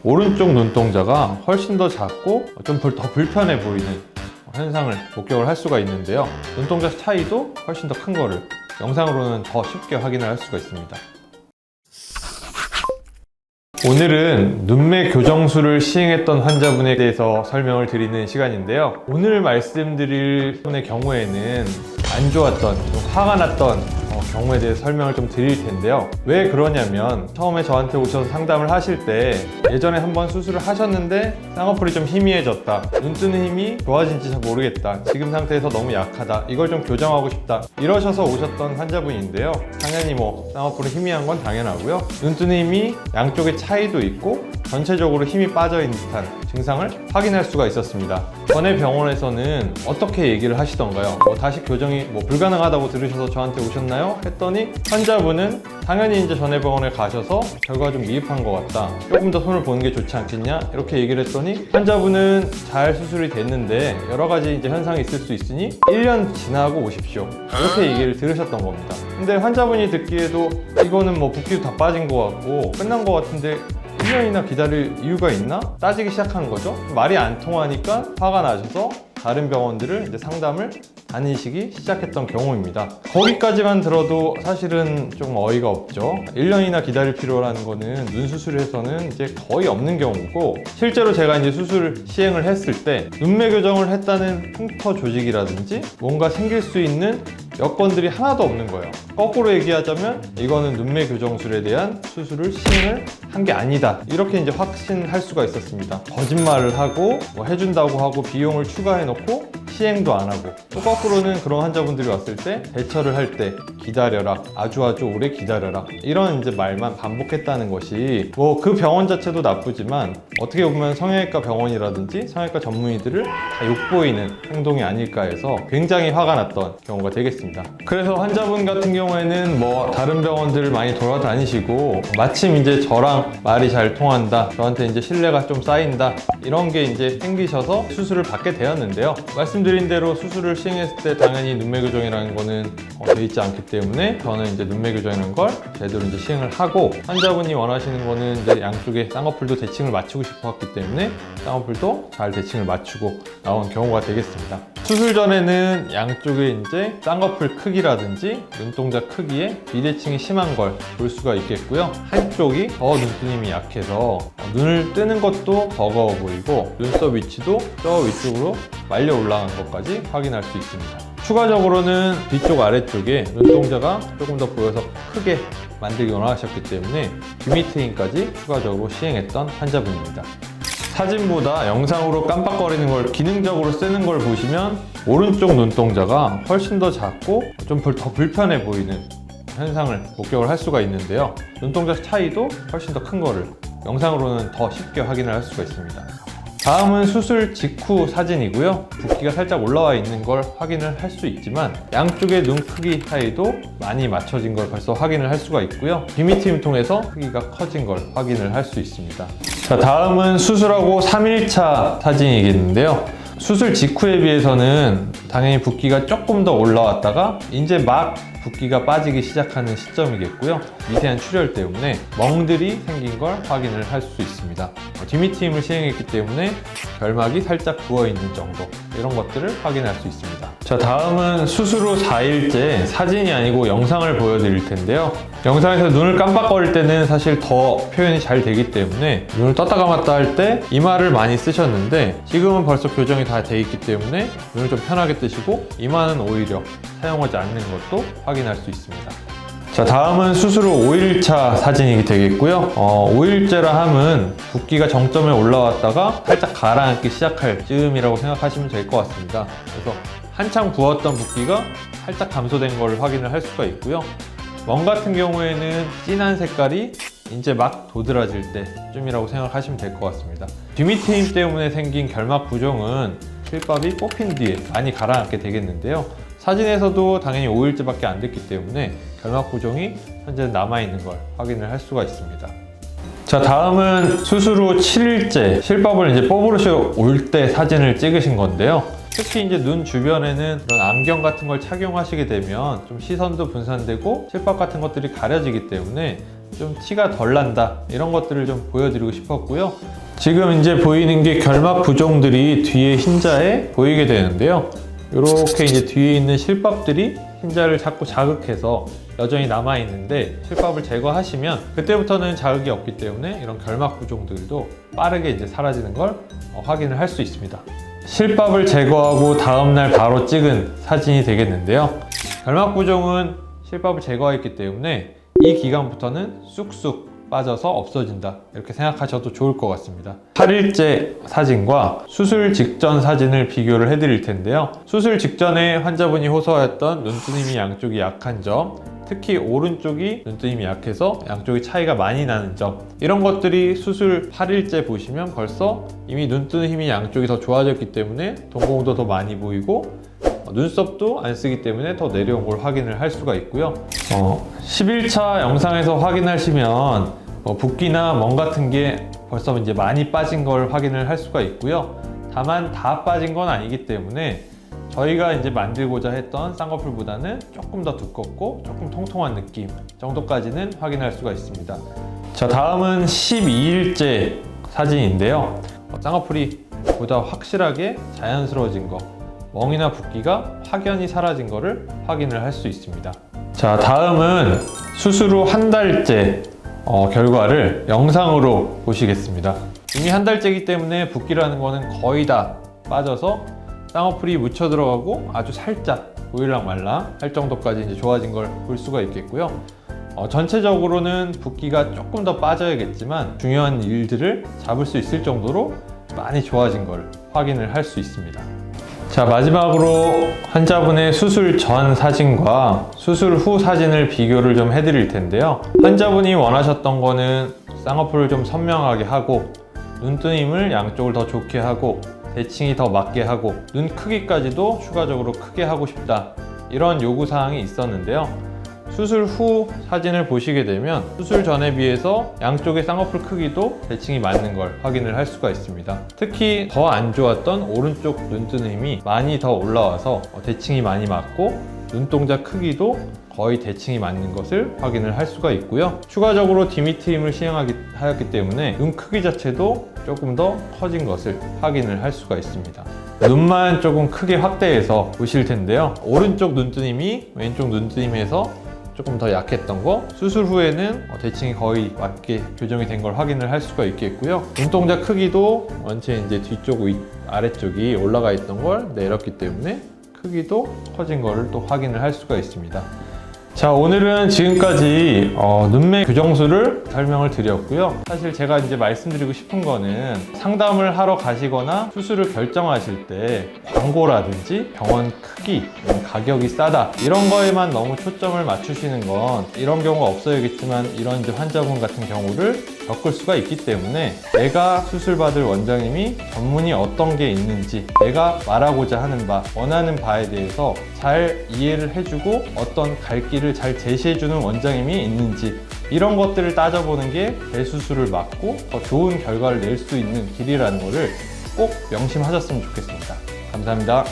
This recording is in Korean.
오른쪽 눈동자가 훨씬 더 작고 좀 더 불편해 보이는 현상을 목격을 할 수가 있는데요. 눈동자 차이도 훨씬 더 큰 거를 영상으로는 더 쉽게 확인을 할 수가 있습니다. 오늘은 눈매 교정술을 시행했던 환자분에 대해서 설명을 드리는 시간인데요. 오늘 말씀드릴 분의 경우에는 안 좋았던, 좀 화가 났던 경우에 대해서 설명을 좀 드릴 텐데요. 왜 그러냐면 처음에 저한테 오셔서 상담을 하실 때 예전에 한번 수술을 하셨는데 쌍꺼풀이 좀 희미해졌다, 눈 뜨는 힘이 좋아진지 잘 모르겠다, 지금 상태에서 너무 약하다, 이걸 좀 교정하고 싶다, 이러셔서 오셨던 환자분인데요. 당연히 쌍꺼풀이 희미한 건 당연하고요. 눈 뜨는 힘이 양쪽에 차이도 있고 전체적으로 힘이 빠져있는 듯한 증상을 확인할 수가 있었습니다. 전에 병원에서는 어떻게 얘기를 하시던가요? 다시 교정이 불가능하다고 들으셔서 저한테 오셨나요? 했더니 환자분은 당연히 이제 전에 병원에 가셔서 결과가 좀 미흡한 것 같다, 조금 더 손을 보는 게 좋지 않겠냐, 이렇게 얘기를 했더니 환자분은 잘 수술이 됐는데 여러 가지 이제 현상이 있을 수 있으니 1년 지나고 오십시오, 이렇게 얘기를 들으셨던 겁니다. 근데 환자분이 듣기에도 이거는 붓기도 다 빠진 것 같고 끝난 것 같은데 1년이나 기다릴 이유가 있나? 따지기 시작한 거죠. 말이 안 통하니까 화가 나셔서 다른 병원들을 이제 상담을 다니시기 시작했던 경우입니다. 거기까지만 들어도 사실은 좀 어이가 없죠. 1년이나 기다릴 필요라는 거는 눈 수술에서는 이제 거의 없는 경우고, 실제로 제가 이제 수술을 시행을 했을 때 눈매 교정을 했다는 흉터 조직이라든지 뭔가 생길 수 있는 여건들이 하나도 없는 거예요. 거꾸로 얘기하자면 이거는 눈매 교정술에 대한 수술을 시행을 한 게 아니다, 이렇게 이제 확신할 수가 있었습니다. 거짓말을 하고 해준다고 하고 비용을 추가해 놓고 시행도 안 하고, 또 거꾸로는 그런 환자분들이 왔을 때 대처를 할 때 기다려라, 아주 오래 기다려라, 이런 이제 말만 반복했다는 것이 그 병원 자체도 나쁘지만 어떻게 보면 성형외과 병원이라든지 성형외과 전문의들을 다 욕보이는 행동이 아닐까 해서 굉장히 화가 났던 경우가 되겠습니다. 그래서 환자분 같은 경우에는 다른 병원들을 많이 돌아다니시고 마침 이제 저랑 말이 잘 통한다, 저한테 이제 신뢰가 좀 쌓인다, 이런 게 이제 생기셔서 수술을 받게 되었는데요. 말씀드린 대로 수술을 시행했을 때 당연히 눈매 교정이라는 거는 돼 있지 않기 때문에 저는 이제 눈매 교정이라는 걸 제대로 이제 시행을 하고, 환자분이 원하시는 거는 이제 양쪽에 쌍꺼풀도 대칭을 맞추고 싶었기 때문에 쌍꺼풀도 잘 대칭을 맞추고 나온 경우가 되겠습니다. 수술 전에는 양쪽에 이제 쌍꺼풀 크기라든지 눈동자 크기에 비대칭이 심한 걸 볼 수가 있겠고요. 한쪽이 더 눈뜨림이 약해서 눈을 뜨는 것도 버거워 보이고 눈썹 위치도 저 위쪽으로 말려 올라간 것까지 확인할 수 있습니다. 추가적으로는 뒤쪽 아래쪽에 눈동자가 조금 더 보여서 크게 만들기 원하셨기 때문에 뷰미트인까지 추가적으로 시행했던 환자분입니다. 사진보다 영상으로 깜빡거리는 걸 기능적으로 쓰는 걸 보시면 오른쪽 눈동자가 훨씬 더 작고 좀 더 불편해 보이는 현상을 목격을 할 수가 있는데요. 눈동자 차이도 훨씬 더 큰 거를 영상으로는 더 쉽게 확인을 할 수가 있습니다. 다음은 수술 직후 사진이고요. 붓기가 살짝 올라와 있는 걸 확인을 할 수 있지만 양쪽의 눈 크기 사이도 많이 맞춰진 걸 벌써 확인을 할 수가 있고요. 뷰미트임 통해서 크기가 커진 걸 확인을 할 수 있습니다. 자, 다음은 수술하고 3일차 사진이겠는데요. 수술 직후에 비해서는 당연히 붓기가 조금 더 올라왔다가 이제 막 붓기가 빠지기 시작하는 시점이겠고요. 미세한 출혈 때문에 멍들이 생긴 걸 확인을 할 수 있습니다. 뷰미트임을 시행했기 때문에 결막이 살짝 부어있는 정도, 이런 것들을 확인할 수 있습니다. 자, 다음은 수술 후 4일째 사진이 아니고 영상을 보여드릴 텐데요. 영상에서 눈을 깜빡거릴 때는 사실 더 표현이 잘 되기 때문에 눈을 떴다 감았다 할 때 이마를 많이 쓰셨는데 지금은 벌써 교정이 다 돼 있기 때문에 눈을 좀 편하게 뜨시고 이마는 오히려 사용하지 않는 것도 확인할 수 있습니다. 자, 다음은 수술 후 5일차 사진이 되겠고요. 5일째라 함은 붓기가 정점에 올라왔다가 살짝 가라앉기 시작할 즈음이라고 생각하시면 될 것 같습니다. 그래서 한창 부었던 붓기가 살짝 감소된 걸 확인을 할 수가 있고요. 멍 같은 경우에는 진한 색깔이 이제 막 도드라질 때쯤이라고 생각하시면 될 것 같습니다. 뷰미트임 때문에 생긴 결막 부종은 실밥이 뽑힌 뒤에 많이 가라앉게 되겠는데요. 사진에서도 당연히 5일째밖에 안 됐기 때문에 결막 부종이 현재 남아있는 걸 확인을 할 수가 있습니다. 자, 다음은 수술 후 7일째 실밥을 이제 뽑으러 올 때 사진을 찍으신 건데요. 특히 이제 눈 주변에는 그런 안경 같은 걸 착용하시게 되면 좀 시선도 분산되고 실밥 같은 것들이 가려지기 때문에 좀 티가 덜 난다, 이런 것들을 좀 보여드리고 싶었고요. 지금 이제 보이는 게 결막 부종들이 뒤에 흰자에 보이게 되는데요. 이렇게 이제 뒤에 있는 실밥들이 흰자를 자꾸 자극해서 여전히 남아 있는데, 실밥을 제거하시면 그때부터는 자극이 없기 때문에 이런 결막 부종들도 빠르게 이제 사라지는 걸 확인을 할 수 있습니다. 실밥을 제거하고 다음날 바로 찍은 사진이 되겠는데요. 결막 부종은 실밥을 제거했기 때문에 이 기간부터는 쑥쑥 빠져서 없어진다, 이렇게 생각하셔도 좋을 것 같습니다. 8일째 사진과 수술 직전 사진을 비교를 해드릴 텐데요. 수술 직전에 환자분이 호소하였던 눈뜨림이 양쪽이 약한 점, 특히 오른쪽이 눈뜨림이 약해서 양쪽이 차이가 많이 나는 점, 이런 것들이 수술 8일째 보시면 벌써 이미 눈뜨는 힘이 양쪽이 더 좋아졌기 때문에 동공도 더 많이 보이고 눈썹도 안 쓰기 때문에 더 내려온 걸 확인을 할 수가 있고요. 11차 영상에서 확인하시면 붓기나 멍 같은 게 벌써 이제 많이 빠진 걸 확인을 할 수가 있고요. 다만 다 빠진 건 아니기 때문에 저희가 이제 만들고자 했던 쌍꺼풀보다는 조금 더 두껍고 조금 통통한 느낌 정도까지는 확인할 수가 있습니다. 자, 다음은 12일째 사진인데요. 쌍꺼풀이 보다 확실하게 자연스러워진 거, 멍이나 붓기가 확연히 사라진 것을 확인을 할 수 있습니다. 자, 다음은 수술 후 한 달째 결과를 영상으로 보시겠습니다. 이미 한 달째이기 때문에 붓기라는 거는 거의 다 빠져서 쌍꺼풀이 묻혀 들어가고 아주 살짝 보일랑말랑 할 정도까지 이제 좋아진 걸 볼 수가 있겠고요. 전체적으로는 붓기가 조금 더 빠져야겠지만 중요한 일들을 잡을 수 있을 정도로 많이 좋아진 걸 확인을 할 수 있습니다. 자, 마지막으로 환자분의 수술 전 사진과 수술 후 사진을 비교를 좀 해드릴 텐데요. 환자분이 원하셨던 거는 쌍꺼풀을 좀 선명하게 하고 눈뜨림을 양쪽을 더 좋게 하고 대칭이 더 맞게 하고 눈 크기까지도 추가적으로 크게 하고 싶다, 이런 요구사항이 있었는데요. 수술 후 사진을 보시게 되면 수술 전에 비해서 양쪽의 쌍꺼풀 크기도 대칭이 맞는 걸 확인을 할 수가 있습니다. 특히 더 안 좋았던 오른쪽 눈뜨는 힘이 많이 더 올라와서 대칭이 많이 맞고 눈동자 크기도 거의 대칭이 맞는 것을 확인을 할 수가 있고요. 추가적으로 디미트림을 시행하였기 때문에 눈 크기 자체도 조금 더 커진 것을 확인을 할 수가 있습니다. 눈만 조금 크게 확대해서 보실 텐데요. 오른쪽 눈뜨림이 왼쪽 눈뜨림에서 조금 더 약했던 거, 수술 후에는 대칭이 거의 맞게 교정이 된 걸 확인을 할 수가 있겠고요. 눈동자 크기도 원체 이제 뒤쪽 아래쪽이 올라가 있던 걸 내렸기 때문에 크기도 커진 거를 또 확인을 할 수가 있습니다. 자, 오늘은 지금까지 눈매 교정술을 설명을 드렸고요. 사실 제가 이제 말씀드리고 싶은 거는 상담을 하러 가시거나 수술을 결정하실 때 광고라든지 병원 크기, 가격이 싸다, 이런 거에만 너무 초점을 맞추시는 건 이런 경우가 없어야겠지만 이런 이제 환자분 같은 경우를 겪을 수가 있기 때문에 내가 수술받을 원장님이 전문이 어떤 게 있는지, 내가 말하고자 하는 바, 원하는 바에 대해서 잘 이해를 해주고 어떤 갈 길을 잘 제시해주는 원장님이 있는지, 이런 것들을 따져보는 게 대수술을 막고 더 좋은 결과를 낼 수 있는 길이라는 것을 꼭 명심하셨으면 좋겠습니다. 감사합니다.